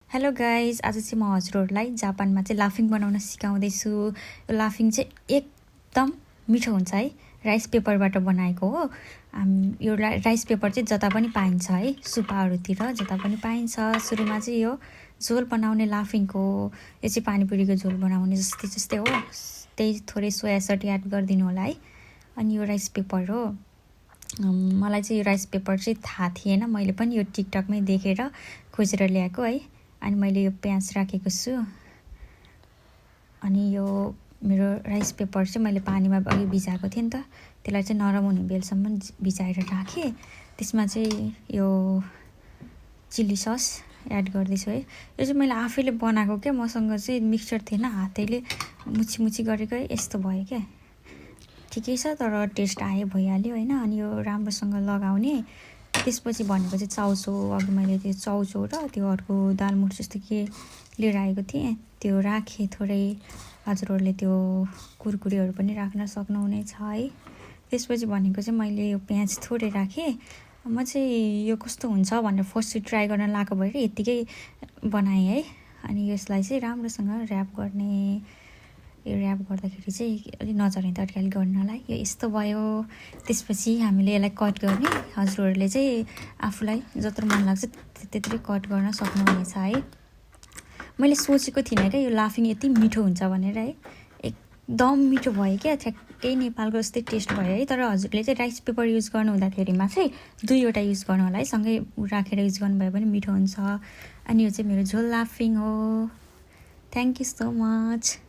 Hello guys, आज चाहिँ म हजुरहरूलाई जापानमा चाहिँ लाफिङ बनाउन सिकाउँदैछु। यो लाफिङ चाहिँ एकदम मिठो हुन्छ है। राइस पेपरबाट बनाएको हो। यो राइस पेपर चाहिँ जता पनि पाइन्छ है, सुपाहरूतिर जता पनि पाइन्छ। सुरुमा चाहिँ यो झोल बनाउने लाफिङको, यो चाहिँ पानीपुरीको झोल बनाउने जस्तै जस्तै हो। त्यही थोरै सोया सस एड गरिदिनु होला है। अनि यो राइस पेपर हो। मलाई चाहिँ यो राइस पेपर चाहिँ थाहा थिएन, मैले पनि यो टिकटकमै देखेर खोजेर ल्याएको है। अनि मैले यो प्याज राखेको छु। अनि यो मेरो राइस पेपर चाहिँ मैले पानीमा अघि भिजाएको थिएँ नि त, त्यसलाई चाहिँ नरम हुने बेलसम्म भिजाएर राखेँ। त्यसमा चाहिँ यो चिल्ली सस एड गर्दैछु है। यो चाहिँ मैले आफैले बनाएको क्या, मसँग चाहिँ मिक्सचर थिएन, हातैले मुछी मुछी गरेकै यस्तो भयो क्या। ठिकै छ, तर टेस्ट आयो भइहाल्यो होइन। अनि यो राम्रोसँग लगाउने। त्यसपछि भनेको चाहिँ चाउचो, अघि मैले त्यो चाउचो र त्यो अर्को दालमुट जस्तो के लिएर आएको थिएँ, त्यो राखेँ थोरै। हजुरहरूले त्यो कुरकुरेहरू पनि राख्न सक्नुहुनेछ है। त्यसपछि भनेको चाहिँ मैले यो प्याज थोरै राखेँ। म चाहिँ यो कस्तो हुन्छ भनेर फर्स्ट ट्राई गर्न लगाएको भएर यत्तिकै बनाएँ है। अनि यसलाई चाहिँ राम्रोसँग ऱ्याप गर्ने। यो ऱ्याप गर्दाखेरि चाहिँ अलिक नजर्ने तरिकाले गर्नलाई यो यस्तो भयो। त्यसपछि हामीले यसलाई कट गर्ने। हजुरहरूले चाहिँ आफूलाई जत्रो मन लाग्छ त्यत्रै कट गर्न सक्नुहुनेछ है। मैले सोचेको थिइनँ क्या यो लाफिङ यति मिठो हुन्छ भनेर है। एकदम मिठो भयो क्या, ठ्याक्कै नेपालको जस्तै टेस्ट भयो है। तर हजुरले चाहिँ राइस पेपर युज गर्नु हुँदाखेरिमा चाहिँ 2वटा युज गर्नु होला है, सँगै राखेर युज गर्नुभयो भने मिठो हुन्छ। अनि यो चाहिँ मेरो झोल लाफिङ हो। Thank you so much.